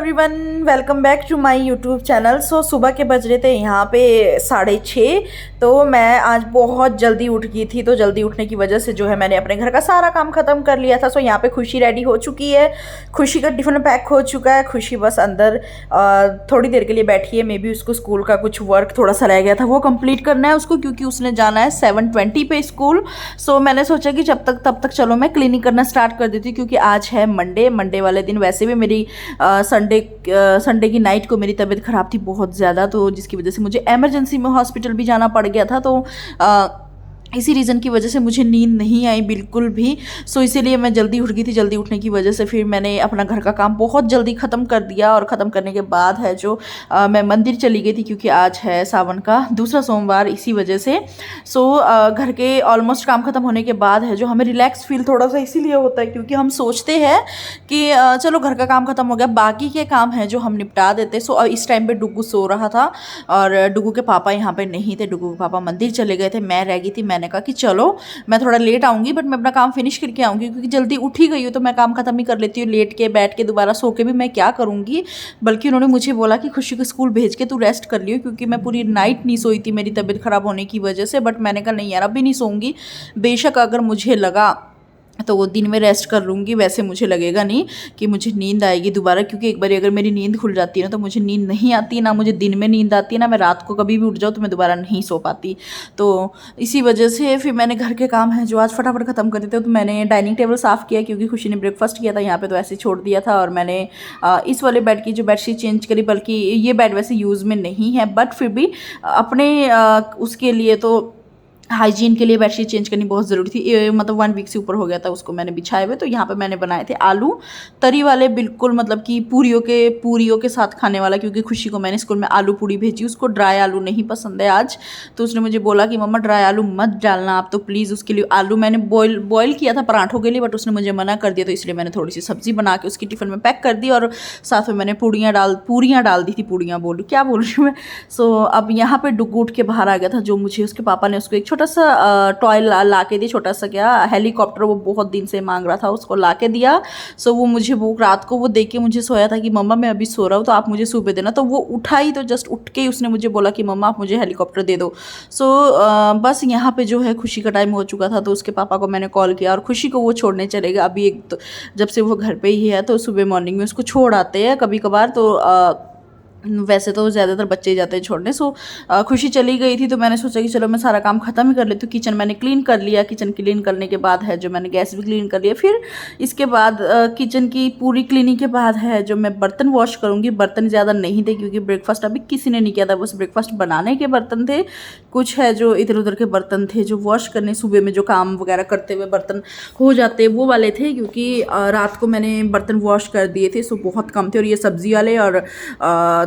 Everyone, welcome back to my YouTube channel. So सुबह के बज रहे थे यहाँ पे 6:30। तो मैं आज बहुत जल्दी उठ गई थी, तो जल्दी उठने की वजह से जो है मैंने अपने घर का सारा काम ख़त्म कर लिया था। सो यहाँ पे खुशी रेडी हो चुकी है, खुशी का टिफ़िन पैक हो चुका है। खुशी बस अंदर थोड़ी देर के लिए बैठी है, मे बी उसको स्कूल का कुछ वर्क थोड़ा सा रह गया था, वो कंप्लीट करना है उसको, क्योंकि उसने जाना है 7:20 पे स्कूल। सो मैंने सोचा कि तब तक चलो मैं क्लीनिंग करना स्टार्ट कर देती हूँ, क्योंकि आज है मंडे वाले दिन वैसे भी मेरी संडे की नाइट को मेरी तबीयत ख़राब थी बहुत ज़्यादा, तो जिसकी वजह से मुझे इमरजेंसी में हॉस्पिटल भी जाना पड़ गया था। तो इसी रीज़न की वजह से मुझे नींद नहीं आई बिल्कुल भी। सो इसीलिए मैं जल्दी उठ गई थी। जल्दी उठने की वजह से फिर मैंने अपना घर का काम बहुत जल्दी ख़त्म कर दिया, और ख़त्म करने के बाद है जो मैं मंदिर चली गई थी, क्योंकि आज है सावन का दूसरा सोमवार, इसी वजह से। सो घर के ऑलमोस्ट काम ख़त्म होने के बाद है जो हमें रिलैक्स फील थोड़ा सा इसीलिए होता है, क्योंकि हम सोचते हैं कि चलो घर का काम ख़त्म हो गया, बाकी के काम हैं जो हम निपटा देते। सो इस टाइम पर डुगू सो रहा था, और डुगू के पापा यहाँ पर नहीं थे। डुगू के पापा मंदिर चले गए थे, मैं रह गई थी। मैंने कहा कि चलो मैं थोड़ा लेट आऊँगी, बट मैं अपना काम फिनिश करके आऊँगी, क्योंकि जल्दी उठ ही गई हूँ तो मैं काम खत्म ही कर लेती हूँ। लेट के बैठ के दोबारा सो के भी मैं क्या करूँगी। बल्कि उन्होंने मुझे बोला कि खुशी को स्कूल भेज के तू रेस्ट कर लियो, क्योंकि मैं पूरी नाइट नहीं सोई थी मेरी तबीयत ख़राब होने की वजह से। बट मैंने कहा नहीं यार, अभी नहीं सोऊंगी, बेशक अगर मुझे लगा तो वो दिन में रेस्ट कर लूँगी, वैसे मुझे लगेगा नहीं कि मुझे नींद आएगी दोबारा, क्योंकि एक बार अगर मेरी नींद खुल जाती है ना तो मुझे नींद नहीं आती, ना मुझे दिन में नींद आती है, ना मैं रात को कभी भी उठ जाऊँ तो मैं दोबारा नहीं सो पाती। तो इसी वजह से फिर मैंने घर के काम हैं जो आज फटाफट ख़त्म कर देते। तो मैंने डाइनिंग टेबल साफ़ किया, क्योंकि खुशी ने ब्रेकफास्ट किया था यहाँ पर, तो ऐसे छोड़ दिया था। और मैंने इस वाले बेड की जो बेडशीट चेंज करी, बल्कि ये बेड वैसे यूज़ में नहीं है, बट फिर भी अपने उसके लिए तो हाइजीन के लिए बेडशीट चेंज करनी बहुत ज़रूरी थी। मतलब 1 वीक से ऊपर हो गया था उसको मैंने बिछाए हुए। तो यहाँ पे मैंने बनाए थे आलू तरी वाले, बिल्कुल मतलब कि पूरियों के साथ खाने वाला, क्योंकि खुशी को मैंने स्कूल में आलू पूड़ी भेजी, उसको ड्राई आलू नहीं पसंद है आज। तो उसने मुझे बोला कि मम्मा ड्राई आलू मत डालना आप, तो प्लीज़ उसके लिए आलू मैंने बॉयल किया था पराठों के लिए, बट उसने मुझे मना कर दिया। तो इसलिए मैंने थोड़ी सी सब्ज़ी बना के उसकी टिफ़िन में पैक कर दी, और साथ में मैंने पूड़ियाँ डाल दी थी। पूड़ियाँ क्या बोल रही हूँ मैं। सो अब यहाँ पर डुग उठ के बाहर आ गया था, जो मुझे उसके पापा ने उसको एक छोटा सा टॉय ला के दिया, छोटा सा क्या हेलीकॉप्टर, वो बहुत दिन से मांग रहा था, उसको ला के दिया। सो वो मुझे वो रात को वो देख के मुझे सोया था कि मम्मा मैं अभी सो रहा हूँ तो आप मुझे सुबह देना। तो वो उठा ही, तो जस्ट उठ के ही उसने मुझे बोला कि मम्मा आप मुझे हेलीकॉप्टर दे दो। सो बस यहाँ पे जो है खुशी का टाइम हो चुका था, तो उसके पापा को मैंने कॉल किया, और खुशी को वो छोड़ने चलेगा अभी। एक तो जब से वो घर पे ही है, तो सुबह मॉर्निंग में उसको छोड़ आते हैं कभी कभार। तो वैसे तो ज़्यादातर बच्चे ही जाते हैं छोड़ने। सो खुशी चली गई थी, तो मैंने सोचा कि चलो मैं सारा काम ख़त्म ही कर लेती हूँ। किचन मैंने क्लीन कर लिया, किचन क्लीन करने के बाद है जो मैंने गैस भी क्लीन कर लिया। फिर इसके बाद किचन की पूरी क्लीनिंग के बाद है जो मैं बर्तन वॉश करूँगी। बर्तन ज़्यादा नहीं थे, क्योंकि ब्रेकफास्ट अभी किसी ने नहीं किया था, बस ब्रेकफास्ट बनाने के बर्तन थे। कुछ है जो इधर उधर के बर्तन थे जो वॉश करने, सुबह में जो काम वगैरह करते हुए बर्तन हो जाते वो वाले थे, क्योंकि रात को मैंने बर्तन वॉश कर दिए थे। सो बहुत कम थे, और ये सब्ज़ी वाले और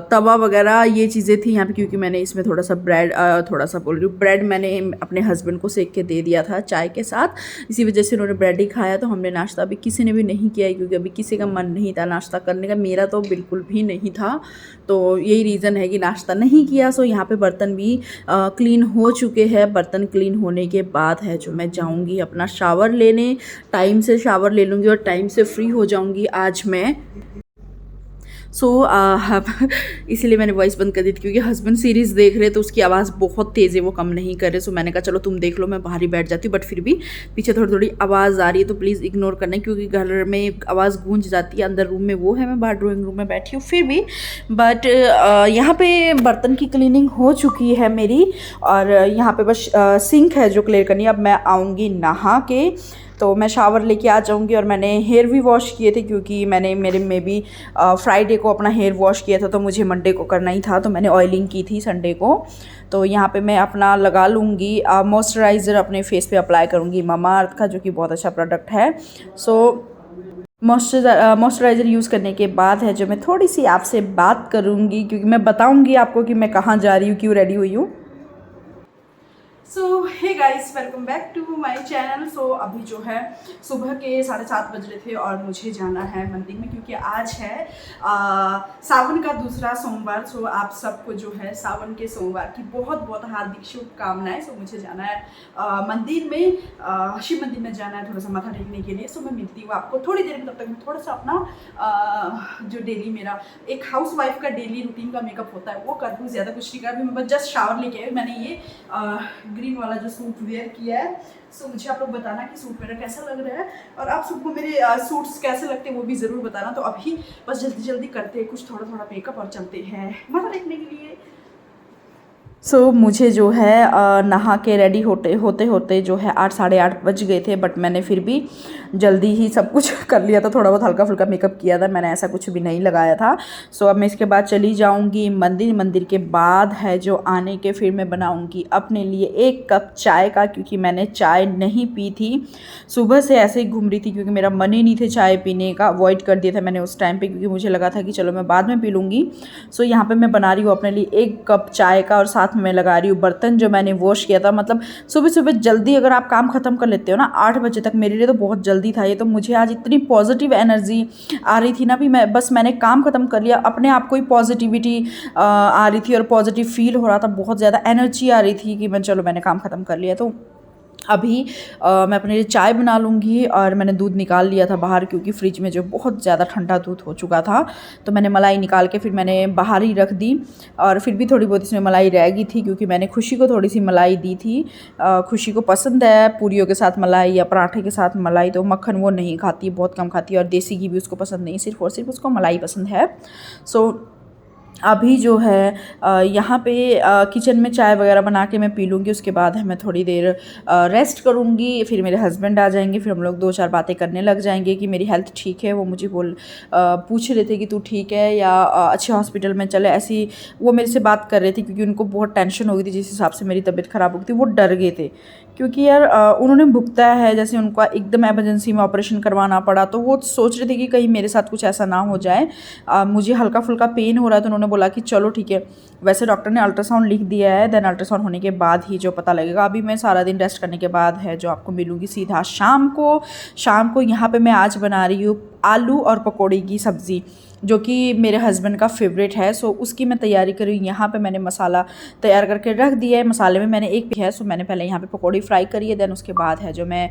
तवा वगैरह ये चीज़ें थी यहाँ पे, क्योंकि मैंने इसमें थोड़ा सा ब्रेड मैंने अपने हस्बैंड को सेक के दे दिया था चाय के साथ। इसी वजह से उन्होंने ब्रेड ही खाया। तो हमने नाश्ता अभी किसी ने भी नहीं किया है, क्योंकि अभी किसी का मन नहीं था नाश्ता करने का, मेरा तो बिल्कुल भी नहीं था। तो यही रीज़न है कि नाश्ता नहीं किया। सो यहाँ पर बर्तन भी क्लीन हो चुके हैं। बर्तन क्लीन होने के बाद है जो मैं जाऊँगी अपना शावर लेने, टाइम से शावर ले लूँगी और टाइम से फ्री हो जाऊँगी आज मैं। सो इसलिए मैंने वॉइस बंद कर दी थी, क्योंकि हस्बैंड सीरीज़ देख रहे, तो उसकी आवाज़ बहुत तेज़ है, वो कम नहीं कर रहे। सो मैंने कहा चलो तुम देख लो, मैं बाहर ही बैठ जाती हूँ। बट फिर भी पीछे थोड़ी थोड़ी आवाज़ आ रही है, तो प्लीज़ इग्नोर करना, क्योंकि घर में आवाज़ गूंज जाती है। अंदर रूम में वो है, मैं बाहर ड्राइंग रूम में बैठी हूँ फिर भी। बट यहाँ पे बर्तन की क्लीनिंग हो चुकी है मेरी, और यहाँ पे बस सिंक है जो क्लियर करनी है। अब मैं आऊँगी नहा के, तो मैं शावर लेके आ जाऊँगी। और मैंने हेयर भी वॉश किए थे, क्योंकि मैंने मेरे भी फ्राइडे को अपना हेयर वॉश किया था, तो मुझे मंडे को करना ही था, तो मैंने ऑयलिंग की थी संडे को। तो यहाँ पे मैं अपना लगा लूँगी मॉइस्चराइज़र, अपने फेस पे अप्लाई करूँगी ममा अर्थ का, जो कि बहुत अच्छा प्रोडक्ट है। सो मॉइस्चराइज़र यूज़ करने के बाद है जो मैं थोड़ी सी आपसे बात करूँगी, क्योंकि मैं बताऊँगी आपको कि मैं कहाँ जा रही हूँ, क्यों रेडी हुई हूँ। So hey guys, welcome back to my channel. So अभी जो है सुबह के 7:30 बज रहे थे और मुझे जाना है मंदिर में, क्योंकि आज है सावन का दूसरा सोमवार। सो आप सबको जो है सावन के सोमवार की बहुत बहुत हार्दिक शुभकामनाएं। सो मुझे जाना है मंदिर में, शिव मंदिर में जाना है थोड़ा सा माथा टेकने के लिए। सो मैं मिलती हूँ आपको थोड़ी देर में। तब तक मैं थोड़ा सा अपना जो डेली मेरा एक हाउस वाइफ का डेली रूटीन का मेकअप होता है वो कर दूँ। ज़्यादा कुछ नहीं कर, अभी मैं बस जस्ट शावर लेके आई। मैंने ये ग्रीन वाला जो सूट वेयर किया है। सो मुझे आप लोग बताना कि सूट मेरा कैसा लग रहा है, और आप सबको मेरे सूट्स कैसे लगते हैं वो भी ज़रूर बताना। तो अभी बस जल्दी जल्दी करते हैं कुछ थोड़ा थोड़ा मेकअप और चलते हैं माथा टेकने के लिए। सो मुझे जो है नहा के रेडी होते होते जो है 8 साढ़े 8 बज गए थे, बट मैंने फिर भी जल्दी ही सब कुछ कर लिया था। थोड़ा बहुत हल्का फुल्का मेकअप किया था मैंने, ऐसा कुछ भी नहीं लगाया था। सो अब मैं इसके बाद चली जाऊंगी मंदिर के बाद है जो आने के फिर मैं बनाऊंगी अपने लिए 1 कप चाय का, क्योंकि मैंने चाय नहीं पी थी। सुबह से ऐसे ही घूम रही थी क्योंकि मेरा मन ही नहीं था चाय पीने का, अवॉइड कर दिया था मैंने उस टाइम पर, क्योंकि मुझे लगा था कि चलो मैं बाद में पी लूँगी। सो यहाँ पर मैं बना रही हूँ अपने लिए 1 कप चाय का, और साथ मैं लगा रही हूँ बर्तन जो मैंने वॉश किया था। मतलब सुबह सुबह जल्दी अगर आप काम ख़त्म कर लेते हो ना 8 बजे तक, मेरे लिए तो बहुत जल्दी था ये। तो मुझे आज इतनी पॉजिटिव एनर्जी आ रही थी ना, भी मैंने काम ख़त्म कर लिया, अपने आप को ही पॉजिटिविटी आ रही थी और पॉजिटिव फील हो रहा था, बहुत ज़्यादा एनर्जी आ रही थी कि मैंने काम ख़त्म कर लिया। तो अभी मैं अपने लिए चाय बना लूँगी। और मैंने दूध निकाल लिया था बाहर, क्योंकि फ्रिज में जो बहुत ज़्यादा ठंडा दूध हो चुका था। तो मैंने मलाई निकाल के फिर मैंने बाहर ही रख दी, और फिर भी थोड़ी बहुत इसमें मलाई रह गई थी, क्योंकि मैंने खुशी को थोड़ी सी मलाई दी थी। खुशी को पसंद है पूरियों के साथ मलाई या पराठे के साथ मलाई, तो मक्खन वो नहीं खाती, बहुत कम खाती है, और देसी घी भी उसको पसंद नहीं, सिर्फ और सिर्फ उसको मलाई पसंद है। सो अभी जो है यहाँ पे किचन में चाय वगैरह बना के मैं पी लूँगी। उसके बाद मैं थोड़ी देर रेस्ट करूँगी, फिर मेरे हस्बैंड आ जाएंगे, फिर हम लोग 2-4 बातें करने लग जाएंगे कि मेरी हेल्थ ठीक है। वो मुझे पूछ रहे थे कि तू ठीक है या अच्छे हॉस्पिटल में चले, ऐसी वो मेरे से बात कर रहे थे, क्योंकि उनको बहुत टेंशन हो गई थी जिस हिसाब से मेरी तबीयत ख़राब हो गई थी। वो डर गए थे, क्योंकि यार उन्होंने भुगता है, जैसे उनका एकदम एमरजेंसी में ऑपरेशन करवाना पड़ा, तो वो सोच रहे थे कि कहीं मेरे साथ कुछ ऐसा ना हो जाए। मुझे हल्का फुल्का पेन हो रहा है, तो उन्होंने बोला कि चलो ठीक है। वैसे डॉक्टर ने अल्ट्रासाउंड लिख दिया है, देन अल्ट्रासाउंड होने के बाद ही जो पता लगेगा। अभी मैं सारा दिन रेस्ट करने के बाद है जो आपको मिलूँगी सीधा शाम को। यहाँ पे मैं आज बना रही हूँ आलू और पकौड़े की सब्ज़ी, जो कि मेरे हस्बैंड का फेवरेट है। सो उसकी मैं तैयारी कर रही हूँ। यहाँ पे मैंने मसाला तैयार करके रख दिया है। मसाले में मैंने एक है, सो मैंने पहले यहाँ पे पकौड़ी फ्राई करी है, देन उसके बाद है जो मैं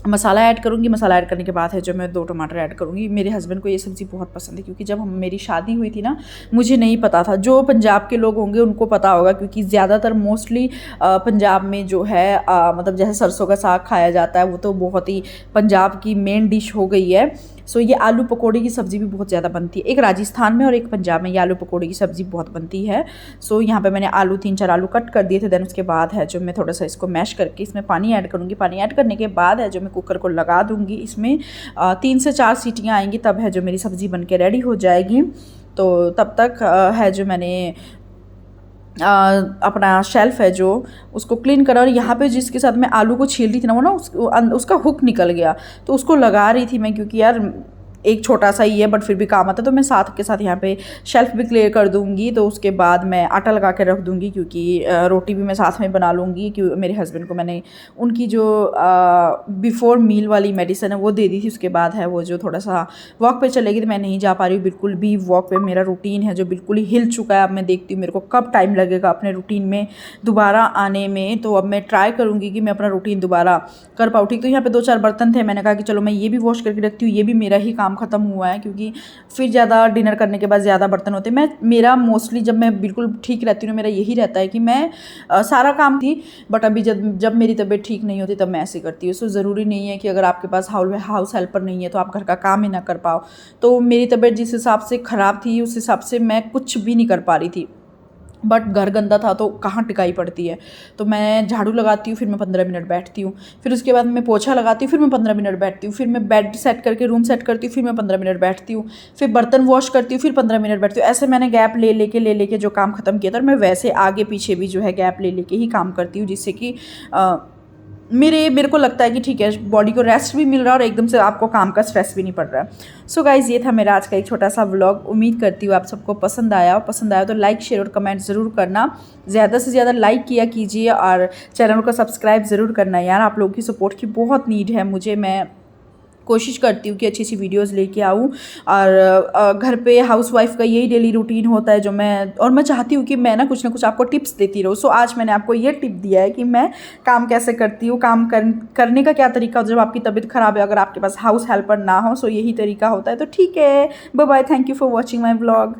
मसाला ऐड करूँगी। मसाला ऐड करने के बाद है जो मैं 2 टमाटर ऐड करूँगी। मेरे हस्बैंड को ये सब्ज़ी बहुत पसंद है, क्योंकि जब मेरी शादी हुई थी ना, मुझे नहीं पता था। जो पंजाब के लोग होंगे उनको पता होगा, क्योंकि ज़्यादातर मोस्टली पंजाब में जो है मतलब जैसे सरसों का साग खाया जाता है, वो तो बहुत ही पंजाब की मेन डिश हो गई है। सो ये आलू पकौड़े की सब्ज़ी भी बहुत ज़्यादा बनती है, एक राजस्थान में और एक पंजाब में ये आलू पकौड़े की सब्ज़ी बहुत बनती है। सो यहाँ पे मैंने 3-4 आलू कट कर दिए थे। देन उसके बाद है जो मैं थोड़ा सा इसको मैश करके इसमें पानी ऐड करूँगी। पानी ऐड करने के बाद है जो मैं कुकर को लगा दूँगी। इसमें 3 से 4 सीटियाँ आएंगी, तब है जो मेरी सब्ज़ी बन के रेडी हो जाएगी। तो तब तक है जो मैंने अपना शेल्फ है जो उसको क्लीन करा, और यहाँ पे जिसके साथ मैं आलू को छील रही थी ना, वो ना उसका हुक निकल गया, तो उसको लगा रही थी मैं, क्योंकि यार एक छोटा सा ही है बट फिर भी काम आता है। तो मैं साथ के साथ यहाँ पे शेल्फ भी क्लियर कर दूँगी। तो उसके बाद मैं आटा लगा के रख दूँगी, क्योंकि रोटी भी मैं साथ में बना लूँगी। क्योंकि मेरे हस्बैंड को मैंने उनकी जो बिफ़ोर मील वाली मेडिसिन है वो दे दी थी। उसके बाद है वो जो थोड़ा सा वॉक पे चलेगी, तो मैं नहीं जा पा रही हूँ बिल्कुल भी वॉक पे। मेरा रूटीन है जो बिल्कुल ही हिल चुका है। अब मैं देखती हूँ मेरे को कब टाइम लगेगा अपने रूटीन में दोबारा आने में। तो अब मैं ट्राई करूँगी कि मैं अपना रूटीन दोबारा कर पाऊँ। ठीक, तो यहाँ पे 2-4 बर्तन थे, मैंने कहा कि चलो मैं ये भी वॉश करके रखती हूँ, ये भी मेरा ही काम ख़त्म हुआ है, क्योंकि फिर ज़्यादा डिनर करने के बाद ज़्यादा बर्तन होते हैं। मेरा मोस्टली जब मैं बिल्कुल ठीक रहती हूँ, मेरा यही रहता है कि मैं सारा काम थी, बट अभी जब मेरी तबीयत ठीक नहीं होती तब मैं ऐसे करती हूँ। सो ज़रूरी नहीं है कि अगर आपके पास हाउस हेल्पर नहीं है तो आप घर का काम ही ना कर पाओ। तो मेरी तबीयत जिस हिसाब से ख़राब थी उस हिसाब से मैं कुछ भी नहीं कर पा रही थी, बट घर गंदा था तो कहाँ टिकाई पड़ती है। तो मैं झाड़ू लगाती हूँ, फिर मैं 15 मिनट बैठती हूँ, फिर उसके बाद मैं पोछा लगाती हूँ, फिर मैं 15 मिनट बैठती हूँ, फिर मैं बेड सेट करके रूम सेट करती हूँ, फिर मैं 15 मिनट बैठती हूँ, फिर बर्तन वॉश करती हूँ, फिर 15 मिनट बैठती हूँ। ऐसे मैंने गैप ले लेके जो काम ख़त्म किया था, और मैं वैसे आगे पीछे भी जो है गैप ले लेके ही काम करती हूँ, जिससे कि मेरे को लगता है कि ठीक है, बॉडी को रेस्ट भी मिल रहा है और एकदम से आपको काम का स्ट्रेस भी नहीं पड़ रहा है। सो गाइज़, ये था मेरा आज का एक छोटा सा व्लॉग। उम्मीद करती हूँ आप सबको पसंद आया, और पसंद आया तो लाइक शेयर और कमेंट ज़रूर करना। ज़्यादा से ज़्यादा लाइक किया कीजिए और चैनल को सब्सक्राइब ज़रूर करना यार। आप लोगों की सपोर्ट की बहुत नीड है मुझे। मैं कोशिश करती हूँ कि अच्छी अच्छी वीडियोस लेके आऊँ, और घर पे हाउसवाइफ का यही डेली रूटीन होता है जो मैं चाहती हूँ कि मैं ना कुछ आपको टिप्स देती रहूँ। सो आज मैंने आपको ये टिप दिया है कि मैं काम कैसे करती हूँ, करने का क्या तरीका होता है जब आपकी तबीयत ख़राब है, अगर आपके पास हाउस हेल्पर ना हो। सो यही तरीका होता है। तो ठीक है, bye bye, thank you for watching my vlog.